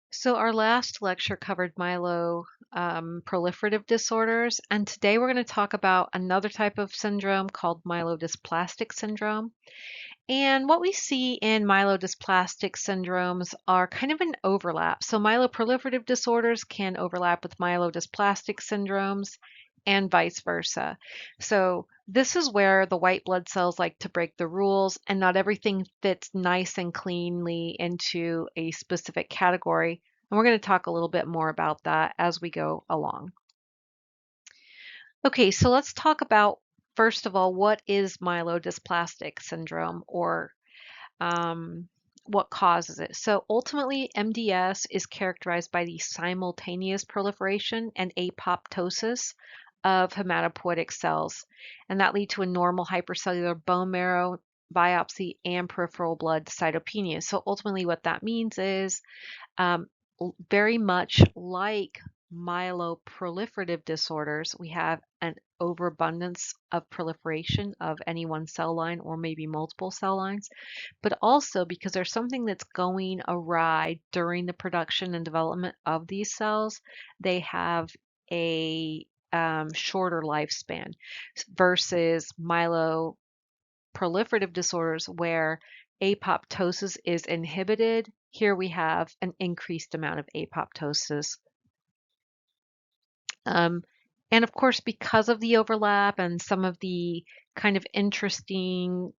So our last lecture covered proliferative disorders, and today we're going to talk about another type of syndrome called myelodysplastic syndrome. And what we see in myelodysplastic syndromes are kind of an overlap. So myeloproliferative disorders can overlap with myelodysplastic syndromes and vice versa. So this is where the white blood cells like to break the rules and not everything fits nice and cleanly into a specific category. And we're going to talk a little bit more about that as we go along. Okay, so let's talk about, first of all, what is myelodysplastic syndrome, or um, what causes it. So ultimately, MDS is characterized by the simultaneous proliferation and apoptosis of hematopoietic cells, and that lead to a normal hypercellular bone marrow biopsy and peripheral blood cytopenia. So ultimately, what that means is um, very much like myeloproliferative disorders, we have an overabundance of proliferation of any one cell line or maybe multiple cell lines, but also because there's something that's going awry during the production and development of these cells, they have a shorter lifespan versus myeloproliferative disorders where apoptosis is inhibited. Here we have an increased amount of apoptosis. Um, and of course, because of the overlap and some of the kind of interesting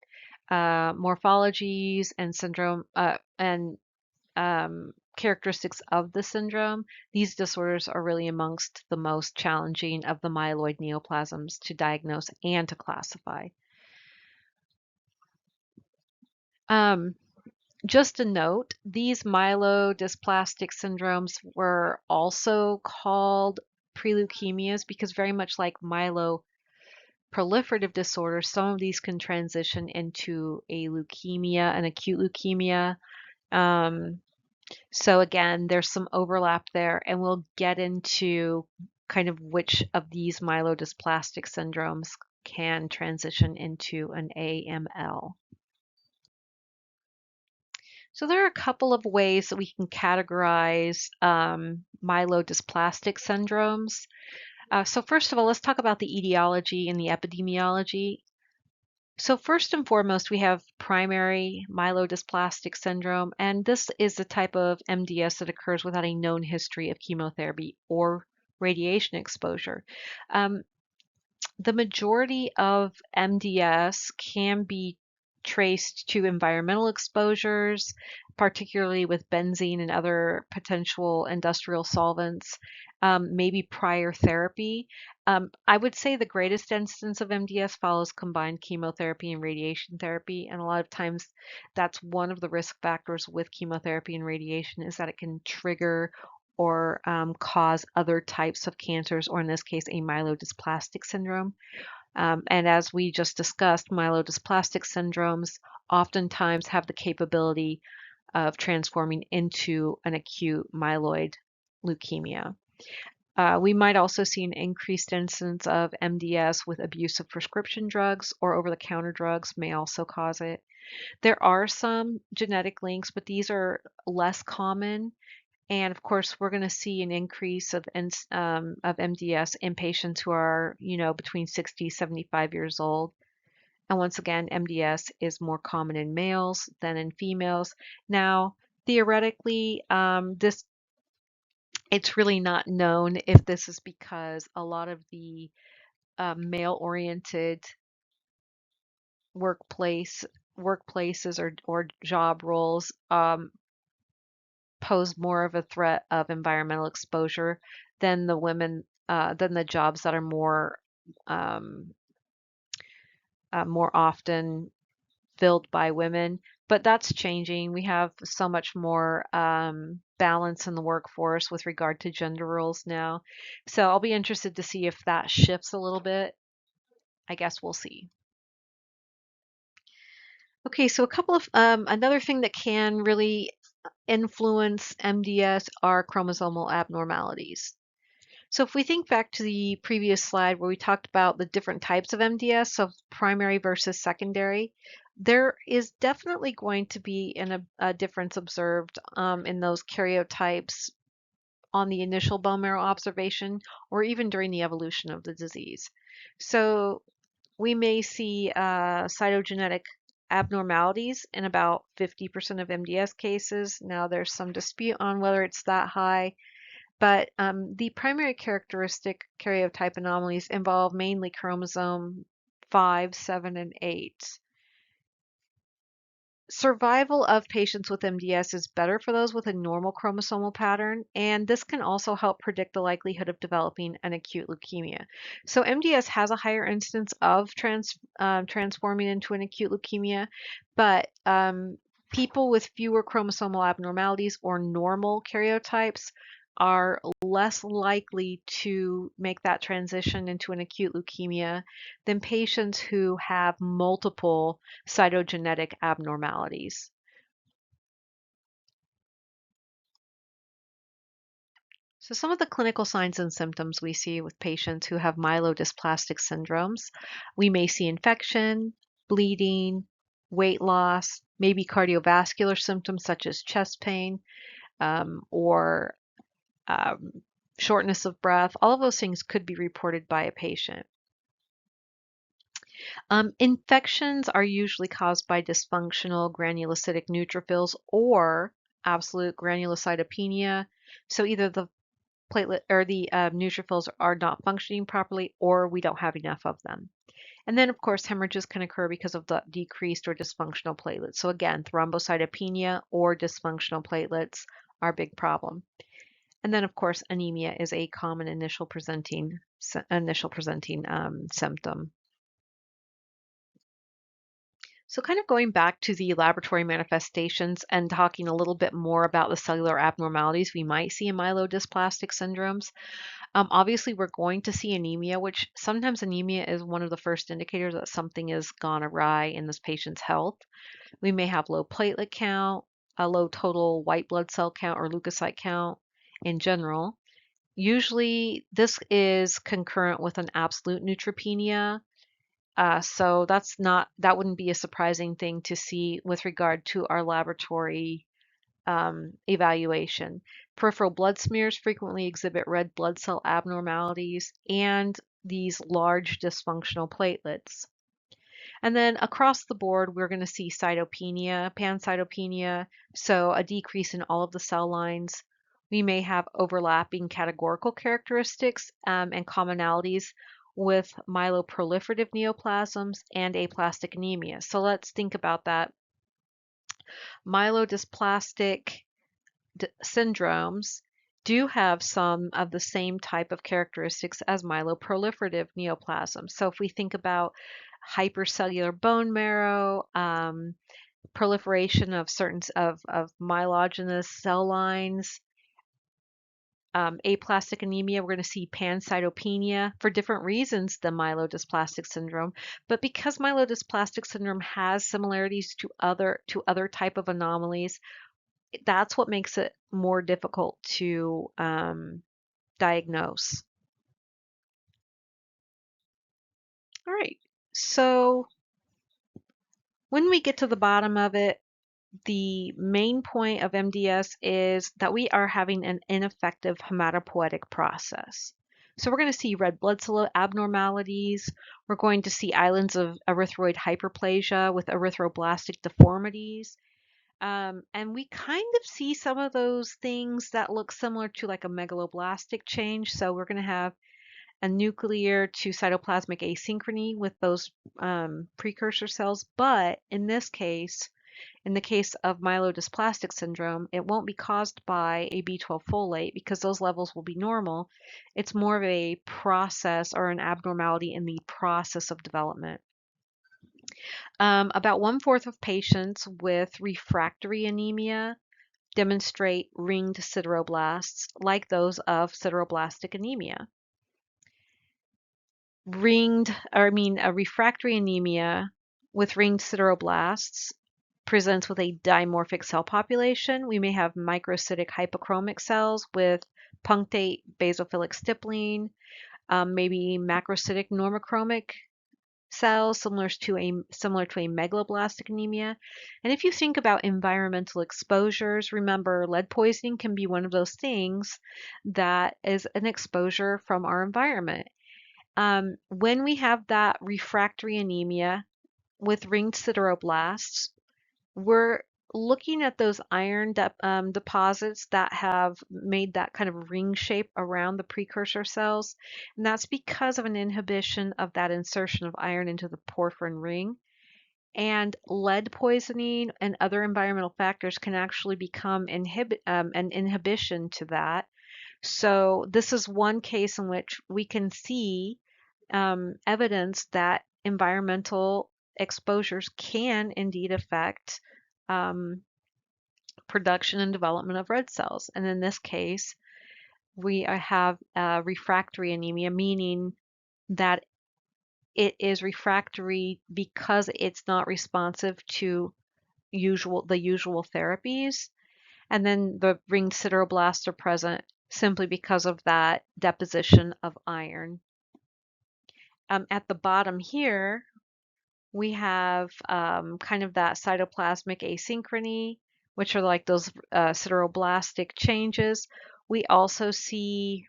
morphologies and syndrome and characteristics of the syndrome, these disorders are really amongst the most challenging of the myeloid neoplasms to diagnose and to classify. Um, just a note, these myelodysplastic syndromes were also called preleukemias because very much like myeloproliferative disorders, some of these can transition into a leukemia, an acute leukemia. Um, So again, there's some overlap there, and we'll get into kind of which of these myelodysplastic syndromes can transition into an AML. So there are a couple of ways that we can categorize myelodysplastic syndromes. So first of all, let's talk about the etiology and the epidemiology. So first and foremost, we have primary myelodysplastic syndrome, and this is the type of MDS that occurs without a known history of chemotherapy or radiation exposure. Um, the majority of MDS can be traced to environmental exposures, particularly with benzene and other potential industrial solvents, maybe prior therapy. I would say the greatest instance of MDS follows combined chemotherapy and radiation therapy, and a lot of times that's one of the risk factors with chemotherapy and radiation is that it can trigger or cause other types of cancers, or in this case, a myelodysplastic syndrome. And as we just discussed, myelodysplastic syndromes oftentimes have the capability of transforming into an acute myeloid leukemia. We might also see an increased incidence of MDS with abuse of prescription drugs or over-the-counter drugs may also cause it. There are some genetic links, but these are less common. And of course, we're going to see an increase of MDS in patients who are, between 60, 75 years old. And once again, MDS is more common in males than in females. Now, theoretically, it's really not known if this is because a lot of the male-oriented workplace workplaces or job roles pose more of a threat of environmental exposure than than the jobs that are um, more often filled by women. But that's changing. We have so much more balance in the workforce with regard to gender roles now. So I'll be interested to see if that shifts a little bit. I guess we'll see. Okay, so another thing that can really influence MDS are chromosomal abnormalities. So if we think back to the previous slide where we talked about the different types of MDS, so primary versus secondary, There is definitely going to be a difference observed in those karyotypes on the initial bone marrow observation or even during the evolution of the disease. So we may see cytogenetic abnormalities in about 50% of MDS cases. Now, there's some dispute on whether it's that high, but the primary characteristic karyotype anomalies involve mainly chromosome 5, 7, and 8. Survival of patients with MDS is better for those with a normal chromosomal pattern, and this can also help predict the likelihood of developing an acute leukemia. So MDS has a higher instance of transforming into an acute leukemia, but people with fewer chromosomal abnormalities or normal karyotypes are less likely to make that transition into an acute leukemia than patients who have multiple cytogenetic abnormalities. So some of the clinical signs and symptoms we see with patients who have myelodysplastic syndromes, we may see infection, bleeding, weight loss, maybe cardiovascular symptoms such as chest pain or um, shortness of breath. All of those things could be reported by a patient. Infections are usually caused by dysfunctional granulocytic neutrophils or absolute granulocytopenia. So either the platelet or the neutrophils are not functioning properly or we don't have enough of them. And then, of course, hemorrhages can occur because of the decreased or dysfunctional platelets. So again, thrombocytopenia or dysfunctional platelets are a big problem. And then, of course, anemia is a common initial presenting symptom. So kind of going back to the laboratory manifestations and talking a little bit more about the cellular abnormalities we might see in myelodysplastic syndromes. Obviously, we're going to see anemia, which sometimes anemia is one of the first indicators that something has gone awry in this patient's health. We may have low platelet count, a low total white blood cell count or leukocyte count in general. Usually, this is concurrent with an absolute neutropenia, so that wouldn't be a surprising thing to see with regard to our laboratory evaluation. Peripheral blood smears frequently exhibit red blood cell abnormalities and these large dysfunctional platelets. And then across the board, we're going to see cytopenia, pancytopenia, so a decrease in all of the cell lines. We may have overlapping categorical characteristics and commonalities with myeloproliferative neoplasms and aplastic anemia. So let's think about that. Myelodysplastic syndromes do have some of the same type of characteristics as myeloproliferative neoplasms. So if we think about hypercellular bone marrow, proliferation of certain of myelogenous cell lines, aplastic anemia, we're going to see pancytopenia for different reasons than myelodysplastic syndrome. But because myelodysplastic syndrome has similarities to other type of anomalies, that's what makes it more difficult to diagnose. All right, so when we get to the bottom of it, the main point of MDS is that we are having an ineffective hematopoietic process. So we're going to see red blood cell abnormalities. We're going to see islands of erythroid hyperplasia with erythroblastic deformities. And we kind of see some of those things that look similar to like a megaloblastic change. So we're going to have a nuclear to cytoplasmic asynchrony with those precursor cells. But in this case, in the case of myelodysplastic syndrome, it won't be caused by a B12 folate because those levels will be normal. It's more of a process or an abnormality in the process of development. About 1/4 of patients with refractory anemia demonstrate ringed sideroblasts like those of sideroblastic anemia. A refractory anemia with ringed sideroblasts presents with a dimorphic cell population. We may have microcytic hypochromic cells with punctate basophilic stippling, maybe macrocytic normochromic cells, similar to a megaloblastic anemia. And if you think about environmental exposures, remember lead poisoning can be one of those things that is an exposure from our environment. When we have that refractory anemia with ringed sideroblasts, we're looking at those iron deposits that have made that kind of ring shape around the precursor cells. And that's because of an inhibition of that insertion of iron into the porphyrin ring. And lead poisoning and other environmental factors can actually become an inhibition to that. So this is one case in which we can see evidence that environmental exposures can indeed affect um, production and development of red cells. And in this case, we have refractory anemia, meaning that it is refractory because it's not responsive to the usual therapies. And then the ringed sideroblasts are present simply because of that deposition of iron. At the bottom here, we have kind of that cytoplasmic asynchrony, which are like those sideroblastic changes. We also see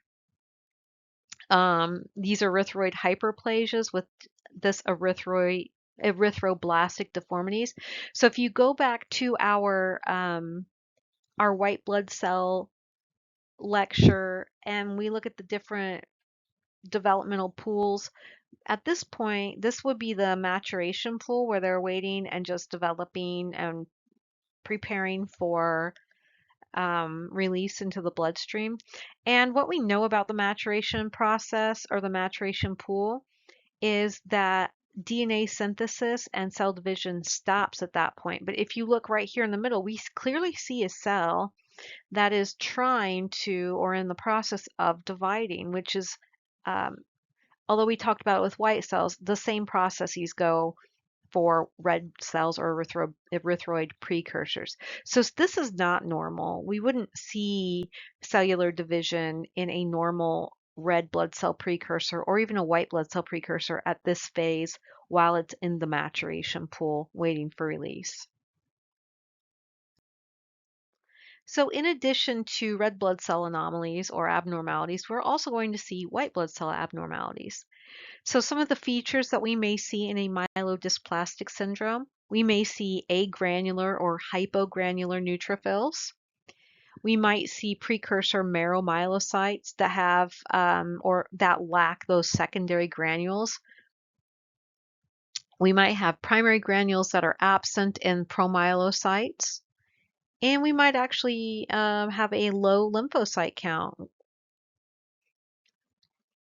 these erythroid hyperplasias with this erythroblastic deformities. So if you go back to our white blood cell lecture and we look at the different developmental pools, at this point, this would be the maturation pool where they're waiting and just developing and preparing for release into the bloodstream. And what we know about the maturation process or the maturation pool is that DNA synthesis and cell division stops at that point. But if you look right here in the middle, we clearly see a cell that is trying to or in the process of dividing, which is um, although we talked about it with white cells, the same processes go for red cells or erythroid precursors. So this is not normal. We wouldn't see cellular division in a normal red blood cell precursor or even a white blood cell precursor at this phase while it's in the maturation pool waiting for release. So in addition to red blood cell anomalies or abnormalities, we're also going to see white blood cell abnormalities. So some of the features that we may see in a myelodysplastic syndrome, we may see agranular or hypogranular neutrophils. We might see precursor marrowmyelocytes that have or that lack those secondary granules. We might have primary granules that are absent in promyelocytes. And we might actually have a low lymphocyte count.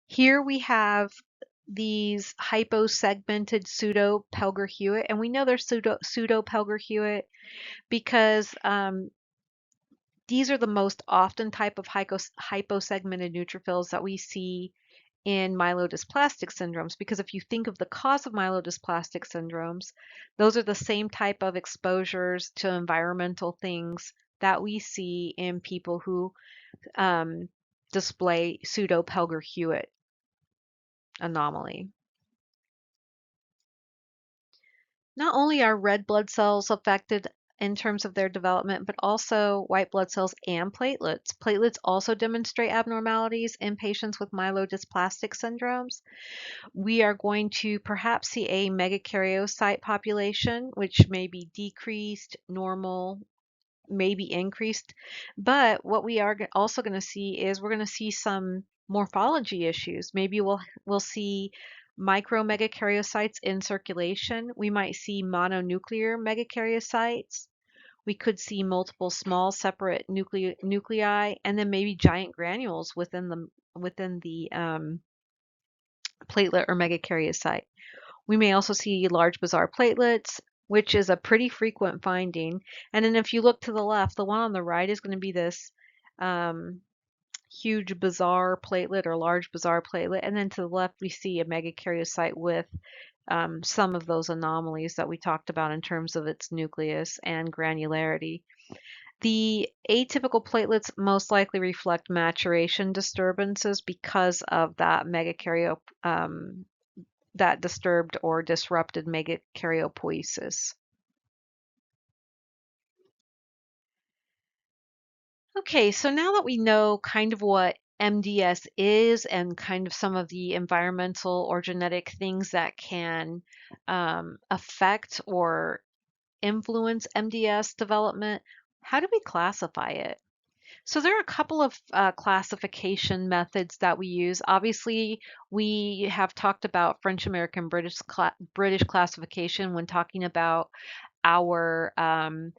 Here we have these hyposegmented pseudo-Pelger-Hewitt, and we know they're pseudo-Pelger-Hewitt because these are the most often type of hyposegmented neutrophils that we see in myelodysplastic syndromes, because if you think of the cause of myelodysplastic syndromes, those are the same type of exposures to environmental things that we see in people who display pseudo-Pelger-Hewitt anomaly. Not only are red blood cells affected in terms of their development, but also white blood cells and platelets. Platelets also demonstrate abnormalities in patients with myelodysplastic syndromes. We are going to perhaps see a megakaryocyte population, which may be decreased, normal, maybe increased. But what we are also going to see is we're going to see some morphology issues. Maybe we'll see micromegakaryocytes in circulation. We might see mononuclear megakaryocytes. We could see multiple small separate nuclei, and then maybe giant granules within the platelet or megakaryocyte. We may also see large bizarre platelets, which is a pretty frequent finding. And then if you look to the left, the one on the right is going to be this huge bizarre platelet or large bizarre platelet. And then to the left, we see a megakaryocyte with some of those anomalies that we talked about in terms of its nucleus and granularity. The atypical platelets most likely reflect maturation disturbances because of that that disturbed or disrupted megakaryopoiesis. Okay, so now that we know kind of what MDS is and kind of some of the environmental or genetic things that can affect or influence MDS development, how do we classify it? So there are a couple of classification methods that we use. Obviously, we have talked about French American British classification when talking about our acute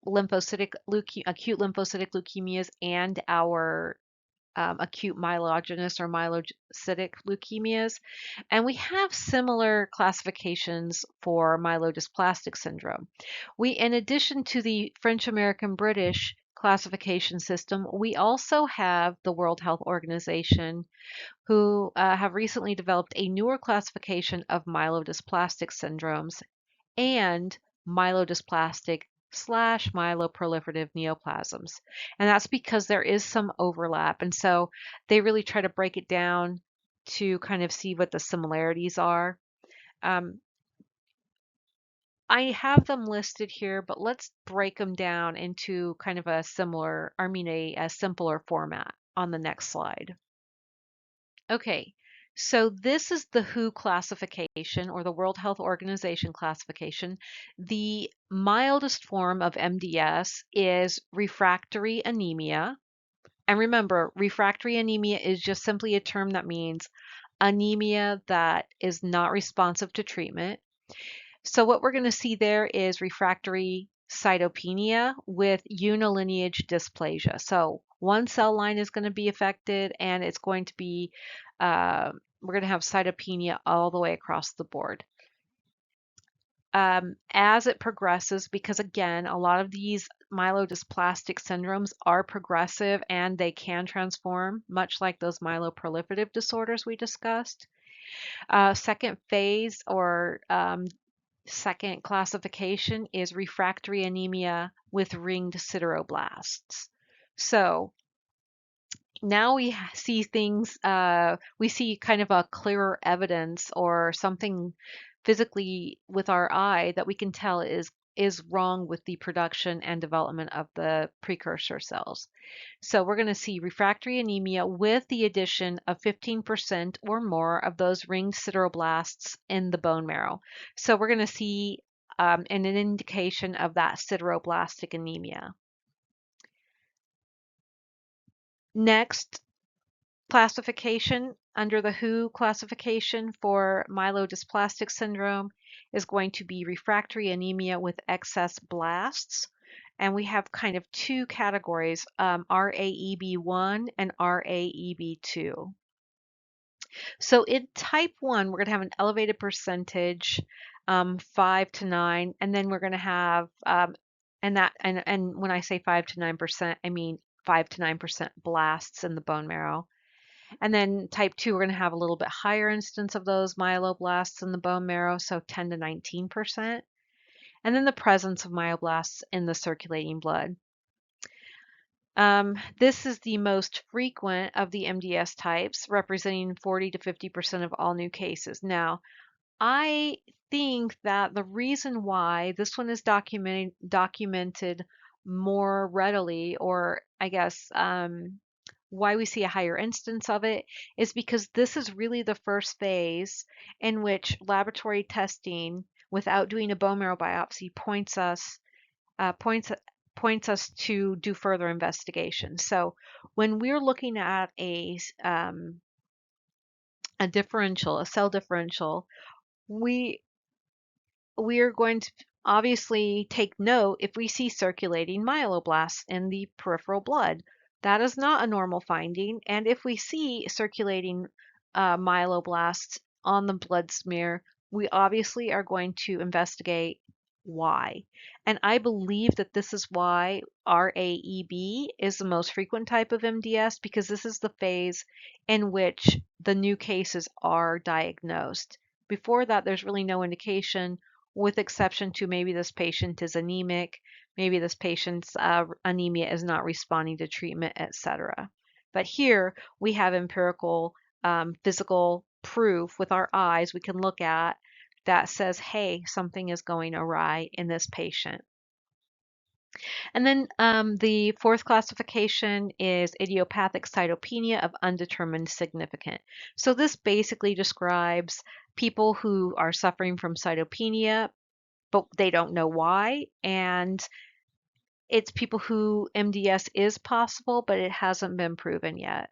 lymphocytic leukemias and our acute myelogenous or myelocytic leukemias. And we have similar classifications for myelodysplastic syndrome. In addition to the French American British classification system, we also have the World Health Organization, who have recently developed a newer classification of myelodysplastic syndromes and myelodysplastic / myeloproliferative neoplasms. And that's because there is some overlap. And so they really try to break it down to kind of see what the similarities are. Um, I have them listed here, but let's break them down into kind of a simpler format on the next slide. Okay, so this is the WHO classification or the World Health Organization classification. The mildest form of MDS is refractory anemia. And remember, refractory anemia is just simply a term that means anemia that is not responsive to treatment. So what we're going to see there is refractory cytopenia with unilineage dysplasia. So one cell line is going to be affected, and it's going to be, we're going to have cytopenia all the way across the board. As it progresses, because again, a lot of these myelodysplastic syndromes are progressive and they can transform, much like those myeloproliferative disorders we discussed. Second phase or second classification is refractory anemia with ringed sideroblasts. So now we see kind of a clearer evidence or something physically with our eye that we can tell is wrong with the production and development of the precursor cells. So we're going to see refractory anemia with the addition of 15% or more of those ringed sideroblasts in the bone marrow. So we're going to see an indication of that sideroblastic anemia. Next classification under the WHO classification for myelodysplastic syndrome is going to be refractory anemia with excess blasts. And we have kind of two categories, RAEB1 and RAEB2. So in type 1, we're going to have an elevated percentage, 5 to 9, and then we're going to have, and when I say 5 to 9%, I mean 5 to 9% blasts in the bone marrow. And then type 2, we're going to have a little bit higher instance of those myeloblasts in the bone marrow, so 10 to 19%. And then the presence of myoblasts in the circulating blood. This is the most frequent of the MDS types, representing 40 to 50% of all new cases. Now, I think that the reason why this one is documented more readily, or I guess why we see a higher instance of it, is because this is really the first phase in which laboratory testing without doing a bone marrow biopsy points us to do further investigation. So when we're looking at a differential, a cell differential, we are going to obviously take note if we see circulating myeloblasts in the peripheral blood. That is not a normal finding. And if we see circulating myeloblasts on the blood smear, we obviously are going to investigate why. And I believe that this is why RAEB is the most frequent type of MDS, because this is the phase in which the new cases are diagnosed. Before that, there's really no indication, with exception to maybe this patient is anemic, maybe this patient's anemia is not responding to treatment, etc. But here we have empirical physical proof with our eyes we can look at that says, hey, something is going awry in this patient. And then the fourth classification is idiopathic cytopenia of undetermined significant. So this basically describes people who are suffering from cytopenia, but they don't know why. And it's people who MDS is possible, but it hasn't been proven yet.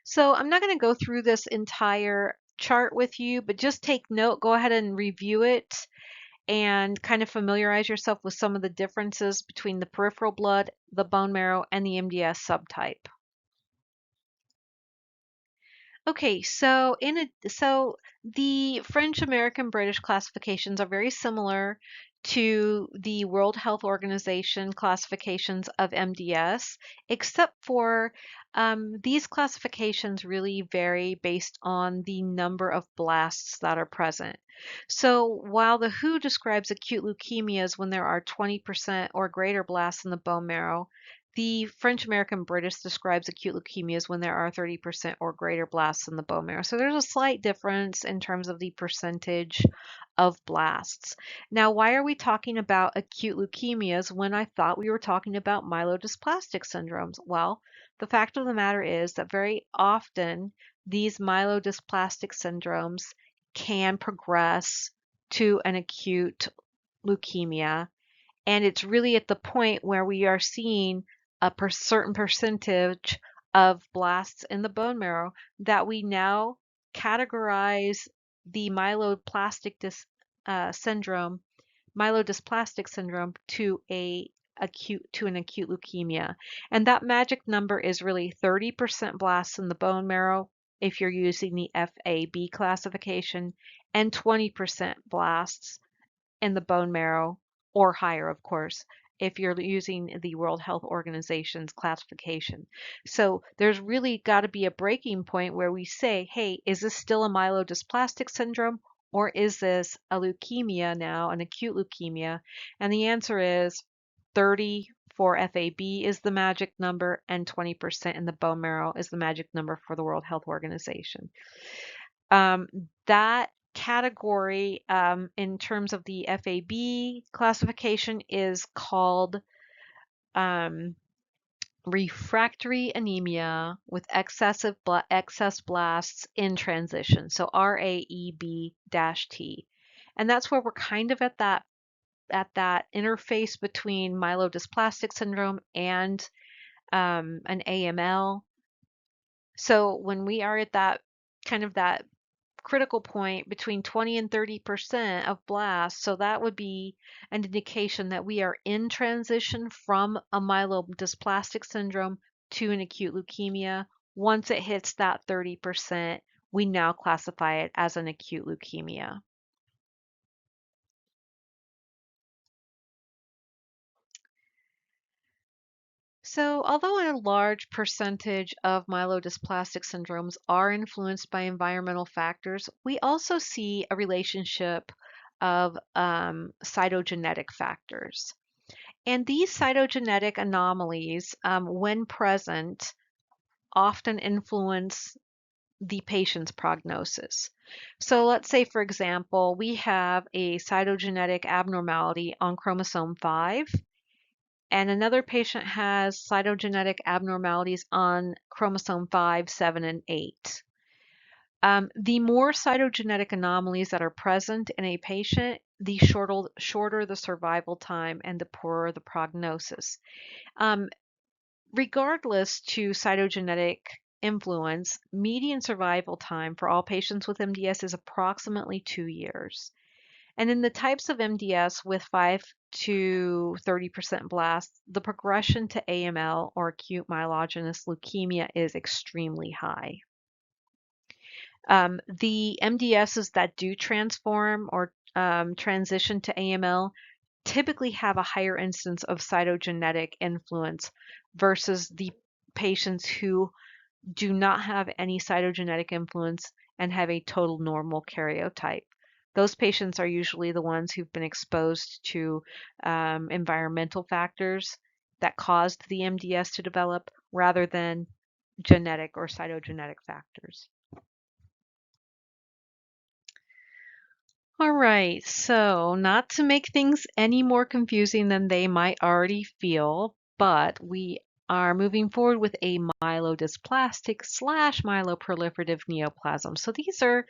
So I'm not going to go through this entire chart with you, but just take note, go ahead and review it and kind of familiarize yourself with some of the differences between the peripheral blood, the bone marrow, and the MDS subtype. Okay, so the French American British classifications are very similar to the World Health Organization classifications of MDS, except for these classifications really vary based on the number of blasts that are present. So while the WHO describes acute leukemias when there are 20% or greater blasts in the bone marrow, the French American British describes acute leukemias when there are 30% or greater blasts in the bone marrow. So there's a slight difference in terms of the percentage of blasts. Now, why are we talking about acute leukemias when I thought we were talking about myelodysplastic syndromes? Well, the fact of the matter is that very often these myelodysplastic syndromes can progress to an acute leukemia, and it's really at the point where we are seeing a certain percentage of blasts in the bone marrow that we now categorize the syndrome, myelodysplastic syndrome, to an acute leukemia. And that magic number is really 30% blasts in the bone marrow if you're using the FAB classification, and 20% blasts in the bone marrow, or higher, of course, if you're using the World Health Organization's classification. So there's really got to be a breaking point where we say, hey, is this still a myelodysplastic syndrome, or is this a leukemia now, an acute leukemia? And the answer is 30 for FAB is the magic number, and 20% in the bone marrow is the magic number for the World Health Organization. That category, in terms of the FAB classification, is called refractory anemia with excess blasts in transition. So RAEB-T. And that's where we're kind of at that interface between myelodysplastic syndrome and an AML. So when we are at that critical point between 20 and 30% of blasts, so that would be an indication that we are in transition from a myelodysplastic syndrome to an acute leukemia. Once it hits that 30%, we now classify it as an acute leukemia. So, although a large percentage of myelodysplastic syndromes are influenced by environmental factors, we also see a relationship of cytogenetic factors. And these cytogenetic anomalies, when present, often influence the patient's prognosis. So let's say, for example, we have a cytogenetic abnormality on chromosome 5, and another patient has cytogenetic abnormalities on chromosome 5, 7, and 8. The more cytogenetic anomalies that are present in a patient, the shorter the survival time and the poorer the prognosis. Regardless to cytogenetic influence, median survival time for all patients with MDS is approximately 2 years. And in the types of MDS with 5 to 30% blasts, the progression to AML, or acute myelogenous leukemia, is extremely high. The MDSs that do transform or transition to AML typically have a higher instance of cytogenetic influence versus the patients who do not have any cytogenetic influence and have a total normal karyotype. Those patients are usually the ones who've been exposed to environmental factors that caused the MDS to develop, rather than genetic or cytogenetic factors. All right, so not to make things any more confusing than they might already feel, but we are moving forward with a myelodysplastic slash myeloproliferative neoplasm. So these are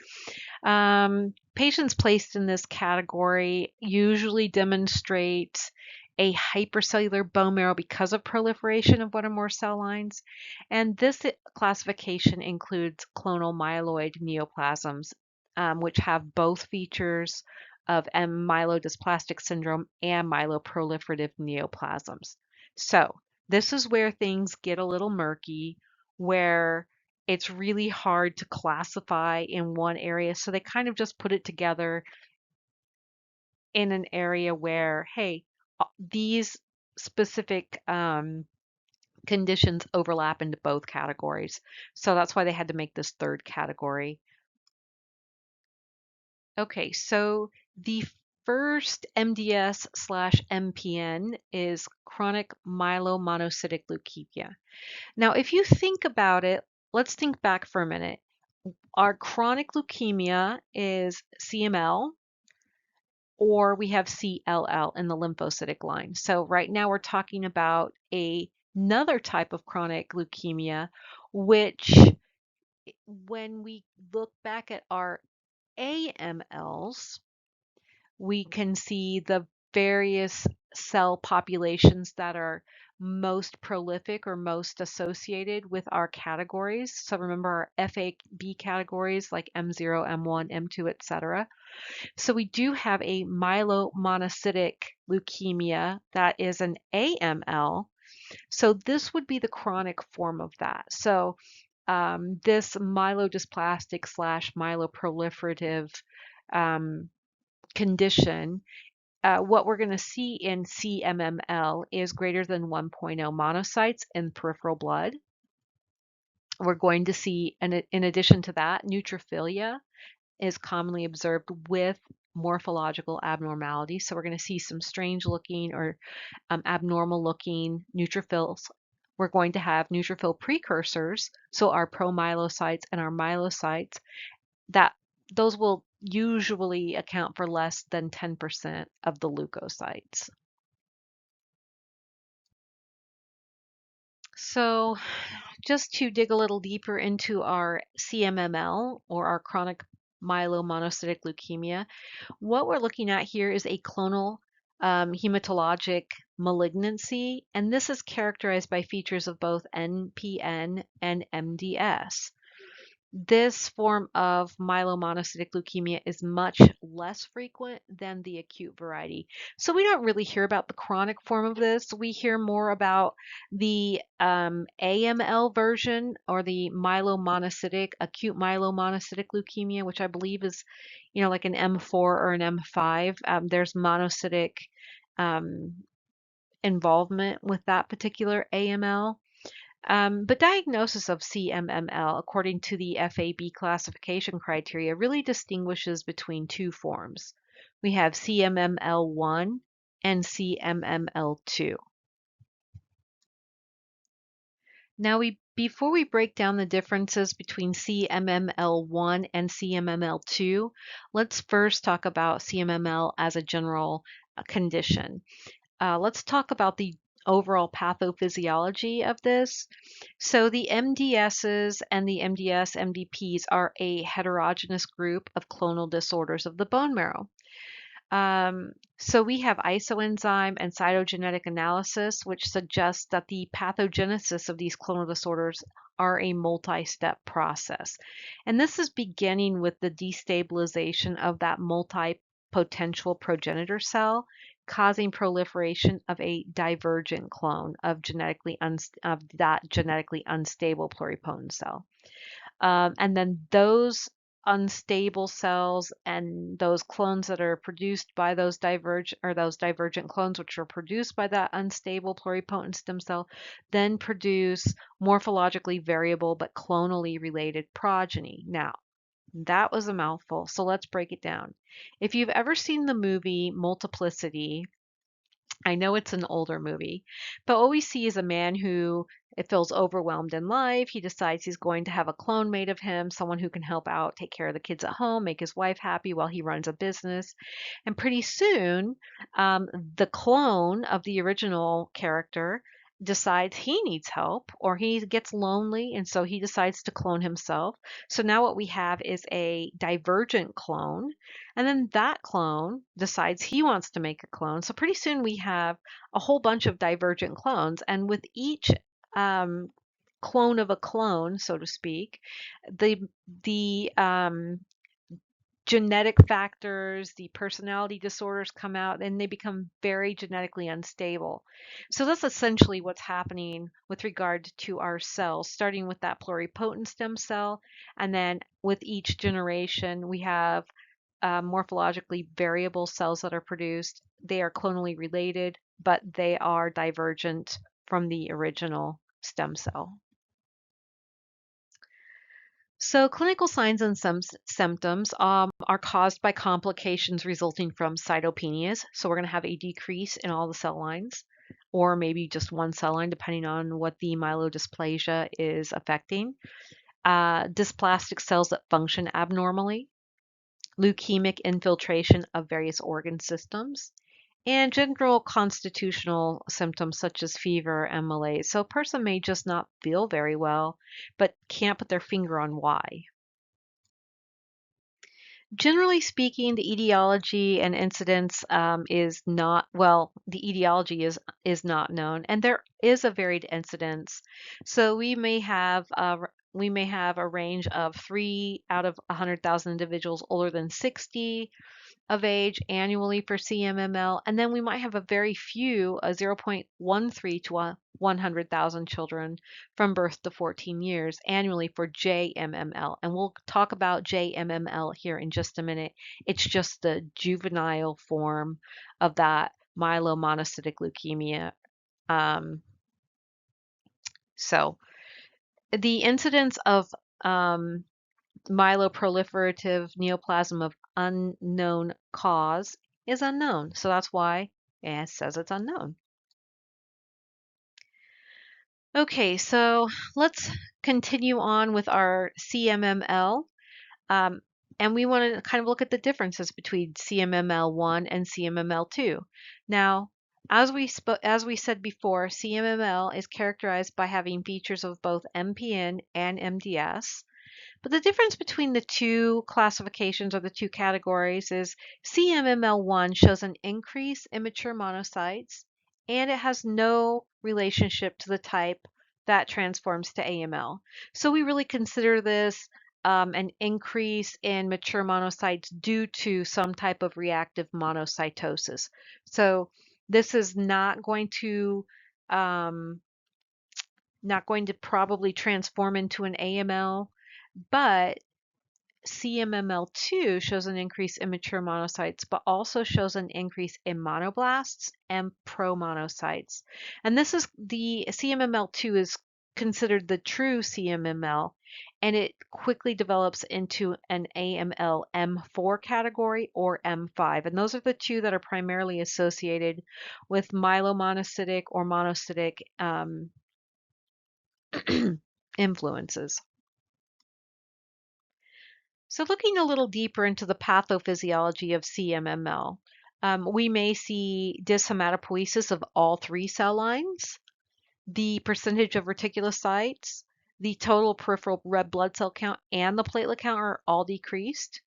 patients placed in this category usually demonstrate a hypercellular bone marrow because of proliferation of one or more cell lines. And this classification includes clonal myeloid neoplasms, which have both features of myelodysplastic syndrome and myeloproliferative neoplasms. So this is where things get a little murky, where it's really hard to classify in one area. So they kind of just put it together in an area where, hey, these specific conditions overlap into both categories. So that's why they had to make this third category. Okay, so the first MDS slash MPN is chronic myelomonocytic leukemia. Now, if you think about it, let's think back for a minute. Our chronic leukemia is CML, or we have CLL in the lymphocytic line. So right now we're talking about another type of chronic leukemia, which when we look back at our AMLs, we can see the various cell populations that are most prolific or most associated with our categories. So remember our FAB categories like M0, M1, M2, etc. So we do have a myelomonocytic leukemia that is an AML. So this would be the chronic form of that. So this myelodysplastic slash myeloproliferative condition, what we're going to see in CMML is greater than 1.0 monocytes in peripheral blood. We're going to see, in addition to that, neutrophilia is commonly observed with morphological abnormalities. So we're going to see some strange looking or abnormal looking neutrophils. We're going to have neutrophil precursors, so our promyelocytes and our myelocytes, that those will usually account for less than 10% of the leukocytes. So just to dig a little deeper into our CMML, or our chronic myelomonocytic leukemia, what we're looking at here is a clonal hematologic malignancy, and this is characterized by features of both NPN and MDS. This form of myelomonocytic leukemia is much less frequent than the acute variety. So we don't really hear about the chronic form of this. We hear more about the AML version, or the myelomonocytic, acute myelomonocytic leukemia, which I believe is, like an M4 or an M5. There's monocytic involvement with that particular AML. But diagnosis of CMML, according to the FAB classification criteria, really distinguishes between two forms. We have CMML1 and CMML2. Now, before we break down the differences between CMML1 and CMML2, let's first talk about CMML as a general condition. Let's talk about the overall pathophysiology of this. So the MDSs and the MDS MDPs are a heterogeneous group of clonal disorders of the bone marrow. So we have isoenzyme and cytogenetic analysis, which suggests that the pathogenesis of these clonal disorders are a multi-step process. And this is beginning with the destabilization of that multi-potential progenitor cell, causing proliferation of a divergent clone of that genetically unstable pluripotent cell. And then those unstable cells and those clones that are produced by those divergent clones, which are produced by that unstable pluripotent stem cell, then produce morphologically variable but clonally related progeny. Now, that was a mouthful, so let's break it down. If you've ever seen the movie Multiplicity, I know it's an older movie, but what we see is a man who it feels overwhelmed in life. He decides he's going to have a clone made of him, someone who can help out, take care of the kids at home, make his wife happy while he runs a business. And pretty soon, um, the clone of the original character decides he needs help or he gets lonely, and so he decides to clone himself. So now what we have is a divergent clone, and then that clone decides he wants to make a clone. So pretty soon we have a whole bunch of divergent clones, and with each um, clone of a clone, so to speak, the the genetic factors, the personality disorders come out, and they become very genetically unstable. So that's essentially what's happening with regard to our cells, starting with that pluripotent stem cell, and then with each generation, we have morphologically variable cells that are produced. They are clonally related, but they are divergent from the original stem cell. So, clinical signs and symptoms are caused by complications resulting from cytopenias. So, we're going to have a decrease in all the cell lines, or maybe just one cell line, depending on what the myelodysplasia is affecting. Dysplastic cells that function abnormally, leukemic infiltration of various organ systems, and general constitutional symptoms such as fever and malaise. So, a person may just not feel very well, but can't put their finger on why. Generally speaking, the etiology and incidence is not, well, the etiology is not known, and there is a varied incidence. So we may have a range of 3 out of 100,000 individuals older than 60 of age annually for CMML, and then we might have a very few, 0.13 to 100,000 children from birth to 14 years annually for JMML. And we'll talk about JMML here in just a minute. It's just the juvenile form of that myelomonocytic leukemia. Um, so the incidence of um, myeloproliferative neoplasm of unknown cause is unknown. So that's why it says it's unknown. Okay, so let's continue on with our CMML. Um, and we want to kind of look at the differences between CMML1 and CMML2. Now, as we said before, CMML is characterized by having features of both MPN and MDS. But the difference between the two classifications or the two categories is CMML1 shows an increase in mature monocytes, and it has no relationship to the type that transforms to AML. So we really consider this an increase in mature monocytes due to some type of reactive monocytosis. So this is um, not going to probably transform into an AML, but CMML2 shows an increase in mature monocytes, but also shows an increase in monoblasts and promonocytes. And this is the CMML2 is considered the true CMML, and it quickly develops into an AML M4 category or M5. And those are the two that are primarily associated with myelomonocytic or monocytic influences. So looking a little deeper into the pathophysiology of CMML, we may see dyshematopoiesis of all three cell lines, the percentage of reticulocytes, the total peripheral red blood cell count, and the platelet count are all decreased.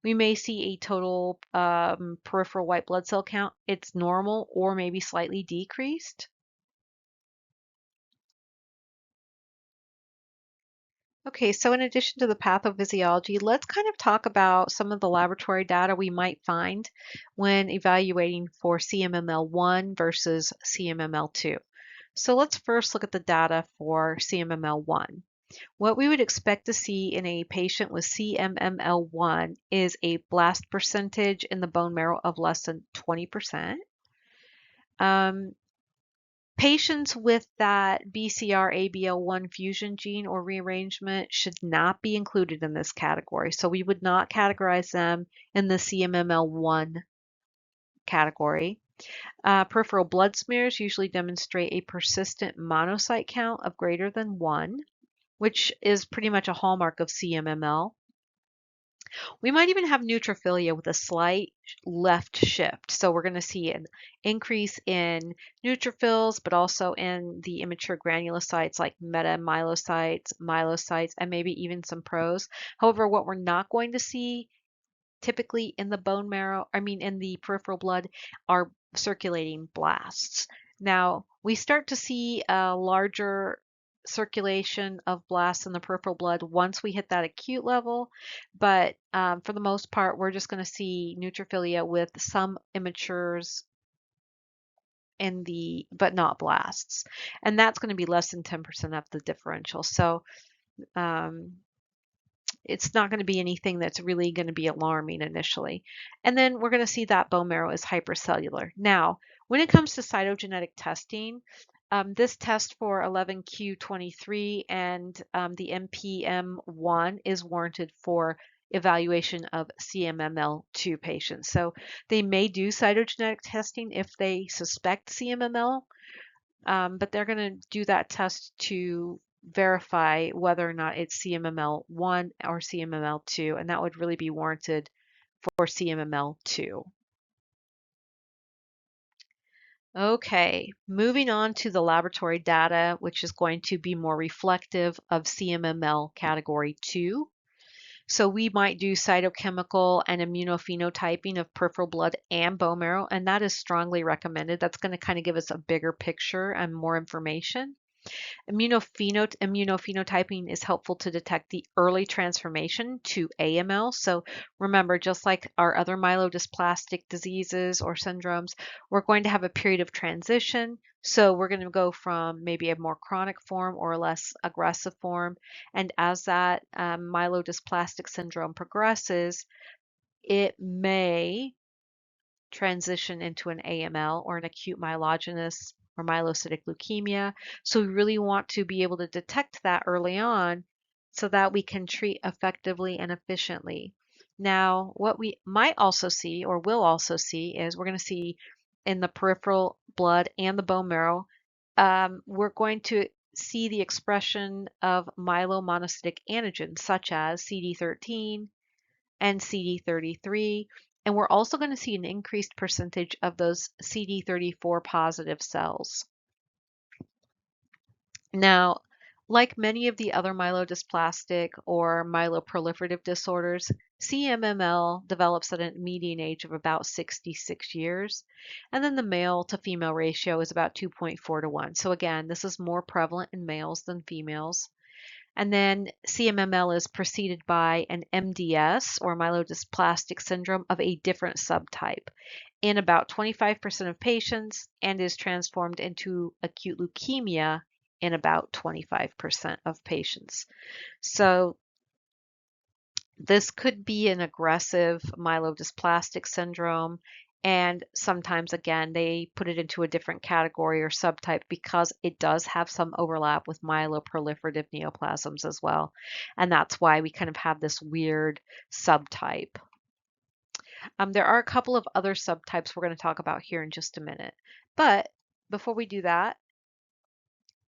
We may see a total peripheral white blood cell count. It's normal or maybe slightly decreased. Okay, so in addition to the pathophysiology, let's kind of talk about some of the laboratory data we might find when evaluating for CMML1 versus CMML2. So let's first look at the data for CMML1. What we would expect to see in a patient with CMML1 is a blast percentage in the bone marrow of less than 20%. Um, Patients with that BCR-ABL1 fusion gene or rearrangement should not be included in this category. So we would not categorize them in the CMML1 category. Peripheral blood smears usually demonstrate a persistent monocyte count of greater than 1, which is pretty much a hallmark of CMML. We might even have neutrophilia with a slight left shift. So we're going to see an increase in neutrophils, but also in the immature granulocytes like metamyelocytes, myelocytes, and maybe even some pros. However, what we're not going to see typically in the bone marrow, in the peripheral blood, are circulating blasts. Now, we start to see a larger circulation of blasts in the peripheral blood once we hit that acute level, but for the most part, we're just going to see neutrophilia with some immatures but not blasts. And that's going to be less than 10% of the differential. So, um, it's not going to be anything that's really going to be alarming initially. And then we're going to see that bone marrow is hypercellular. Now, when it comes to cytogenetic testing, this test for 11q23 and the NPM1 is warranted for evaluation of CMML2 patients. So they may do cytogenetic testing if they suspect CMML, but they're going to do that test to verify whether or not it's CMML1 or CMML2, and that would really be warranted for CMML2. Okay, moving on to the laboratory data, which is going to be more reflective of CMML category 2. So we might do cytochemical and immunophenotyping of peripheral blood and bone marrow, and that is strongly recommended. That's going to kind of give us a bigger picture and more information. Immunophenotyping is helpful to detect the early transformation to AML. So remember, just like our other myelodysplastic diseases or syndromes, we're going to have a period of transition. So we're going to go from maybe a more chronic form or a less aggressive form. And as that myelodysplastic syndrome progresses, it may transition into an AML or an acute myelogenous or myelocytic leukemia. So we really want to be able to detect that early on so that we can treat effectively and efficiently. Now, what we might also see or will also see is we're going to see in the peripheral blood and the bone marrow, we're going to see the expression of myelomonocytic antigens such as CD13, and CD33. And we're also going to see an increased percentage of those CD34 positive cells. Now, like many of the other myelodysplastic or myeloproliferative disorders, CMML develops at a median age of about 66 years. And then the male to female ratio is about 2.4 to 1. So again, this is more prevalent in males than females. And then CMML is preceded by an MDS or myelodysplastic syndrome of a different subtype in about 25% of patients and is transformed into acute leukemia in about 25% of patients. So this could be an aggressive myelodysplastic syndrome. And sometimes, again, they put it into a different category or subtype because it does have some overlap with myeloproliferative neoplasms as well. And that's why we kind of have this weird subtype. There are a couple of other subtypes we're going to talk about here in just a minute. But before we do that,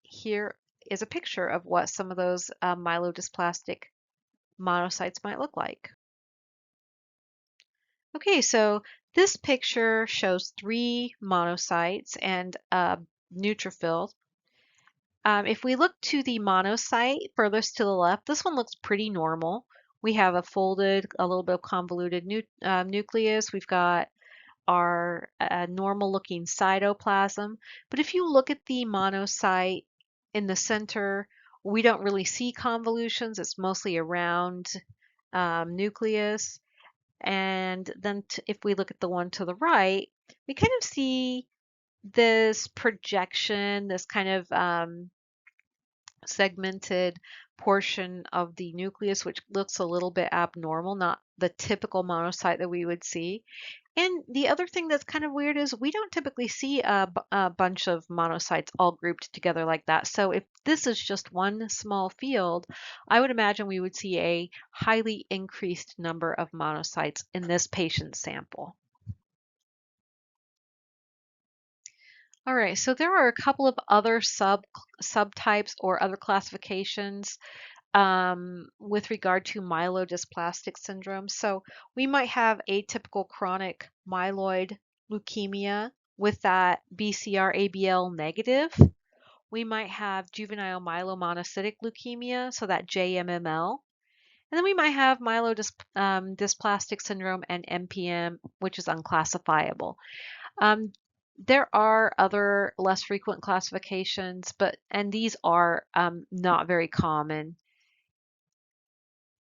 here is a picture of what some of those myelodysplastic monocytes might look like. Okay, so this picture shows 3 monocytes and a neutrophil. If we look to the monocyte furthest to the left, this one looks pretty normal. We have a folded, a little bit of convoluted nucleus. We've got our normal looking cytoplasm. But if you look at the monocyte in the center, we don't really see convolutions. It's mostly a round nucleus. And then if we look at the one to the right, we kind of see this projection, this kind of segmented portion of the nucleus, which looks a little bit abnormal, not the typical monocyte that we would see. And the other thing that's kind of weird is we don't typically see a bunch of monocytes all grouped together like that. So if this is just one small field, I would imagine we would see a highly increased number of monocytes in this patient sample. All right, so there are a couple of other subtypes or other classifications with regard to myelodysplastic syndrome. So we might have atypical chronic myeloid leukemia with that BCR-ABL negative. We might have juvenile myelomonocytic leukemia, so that JMML. And then we might have myelodysplastic syndrome and MPM, which is unclassifiable. Um, there are other less frequent classifications, and these are not very common.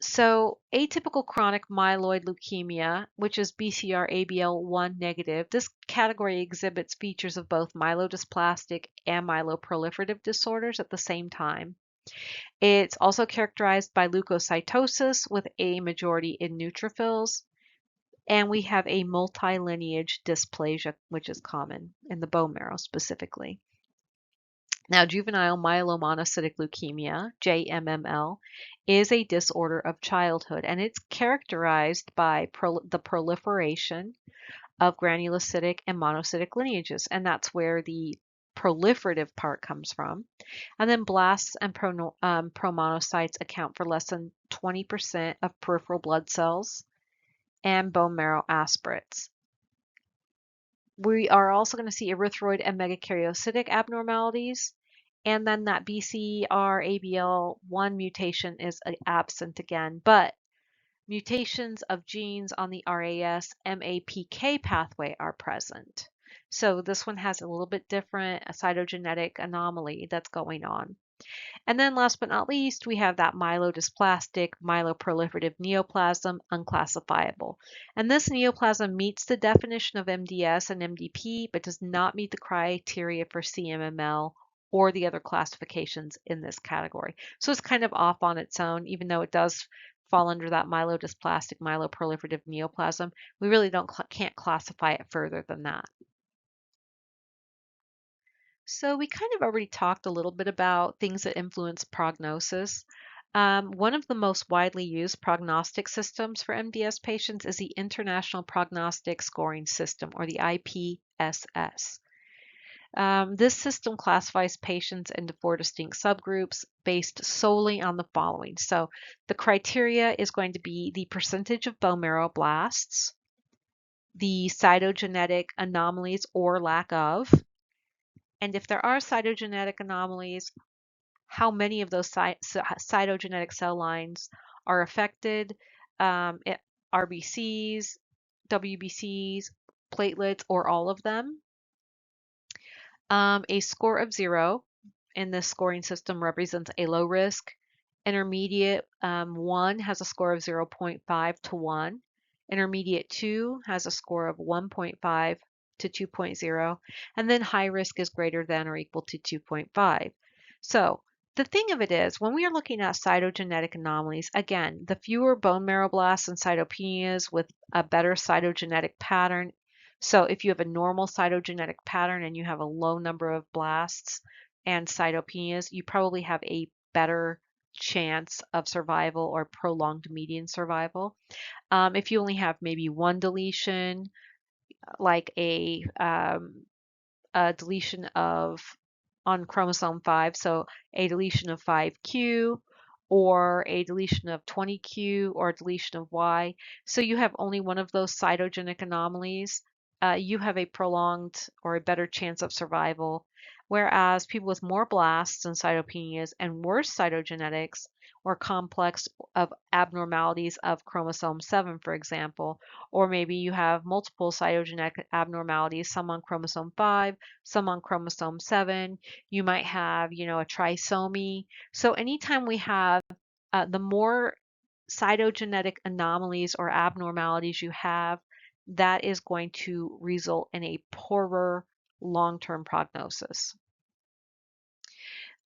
So atypical chronic myeloid leukemia, which is BCR-ABL1 negative, this category exhibits features of both myelodysplastic and myeloproliferative disorders at the same time. It's also characterized by leukocytosis with a majority in neutrophils, and we have a multilineage dysplasia, which is common in the bone marrow specifically. Now, juvenile myelomonocytic leukemia, JMML, is a disorder of childhood, and it's characterized by the proliferation of granulocytic and monocytic lineages, and that's where the proliferative part comes from. And then blasts and promonocytes account for less than 20% of peripheral blood cells and bone marrow aspirates. We are also going to see erythroid and megakaryocytic abnormalities. And then that BCR-ABL1 mutation is absent again, but mutations of genes on the RAS MAPK pathway are present. So this one has a little bit different cytogenetic anomaly that's going on. And then last but not least, we have that myelodysplastic, myeloproliferative neoplasm, unclassifiable. And this neoplasm meets the definition of MDS and MDP, but does not meet the criteria for CMML or the other classifications in this category. So it's kind of off on its own, even though it does fall under that myelodysplastic, myeloproliferative neoplasm. We really can't classify it further than that. So we kind of already talked a little bit about things that influence prognosis. One of the most widely used prognostic systems for MDS patients is the International Prognostic Scoring System, or the IPSS. This system classifies patients into 4 distinct subgroups based solely on the following. So the criteria is going to be the percentage of bone marrow blasts, the cytogenetic anomalies or lack of, and if there are cytogenetic anomalies, how many of those cytogenetic cell lines are affected, RBCs, WBCs, platelets, or all of them. A score of 0 in this scoring system represents a low risk. Intermediate 1 has a score of 0.5 to 1. Intermediate 2 has a score of 1.5 to 2.0, and then high risk is greater than or equal to 2.5. So the thing of it is, when we are looking at cytogenetic anomalies, again, the fewer bone marrow blasts and cytopenias with a better cytogenetic pattern. So if you have a normal cytogenetic pattern and you have a low number of blasts and cytopenias, you probably have a better chance of survival or prolonged median survival. If you only have maybe one deletion, like a deletion of on chromosome 5, so a deletion of 5q or a deletion of 20q or a deletion of y. So you have only one of those cytogenic anomalies. You have a prolonged or a better chance of survival, whereas people with more blasts and cytopenias and worse cytogenetics or complex of abnormalities of chromosome 7, for example, or maybe you have multiple cytogenetic abnormalities, some on chromosome 5, some on chromosome 7. You might have, a trisomy. So anytime we have the more cytogenetic anomalies or abnormalities you have, that is going to result in a poorer long-term prognosis.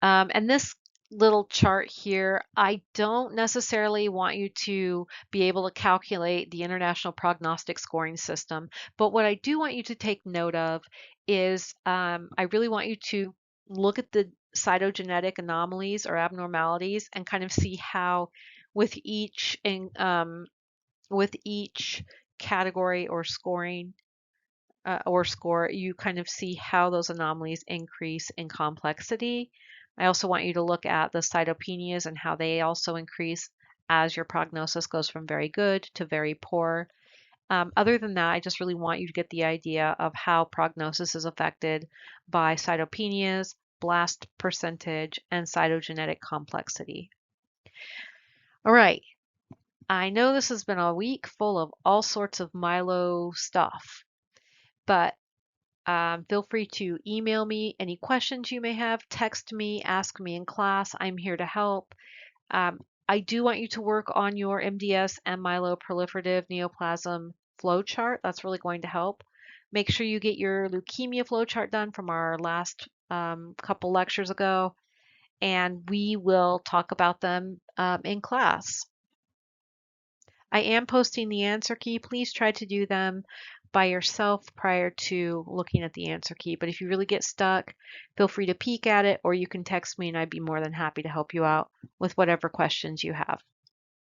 And this little chart here, I don't necessarily want you to be able to calculate the International Prognostic Scoring System, but what I do want you to take note of is I really want you to look at the cytogenetic anomalies or abnormalities and kind of see how with each category or scoring or score, you kind of see how those anomalies increase in complexity. I also want you to look at the cytopenias and how they also increase as your prognosis goes from very good to very poor. Other than that, I just really want you to get the idea of how prognosis is affected by cytopenias, blast percentage, and cytogenetic complexity. All right, I know this has been a week full of all sorts of myelo stuff, but feel free to email me any questions you may have, text me, ask me in class. I'm here to help. Um, I do want you to work on your MDS and myeloproliferative neoplasm flowchart. That's really going to help. Make sure you get your leukemia flowchart done from our last couple lectures ago, and we will talk about them in class. I am posting the answer key. Please try to do them by yourself prior to looking at the answer key. But if you really get stuck, feel free to peek at it, or you can text me and I'd be more than happy to help you out with whatever questions you have.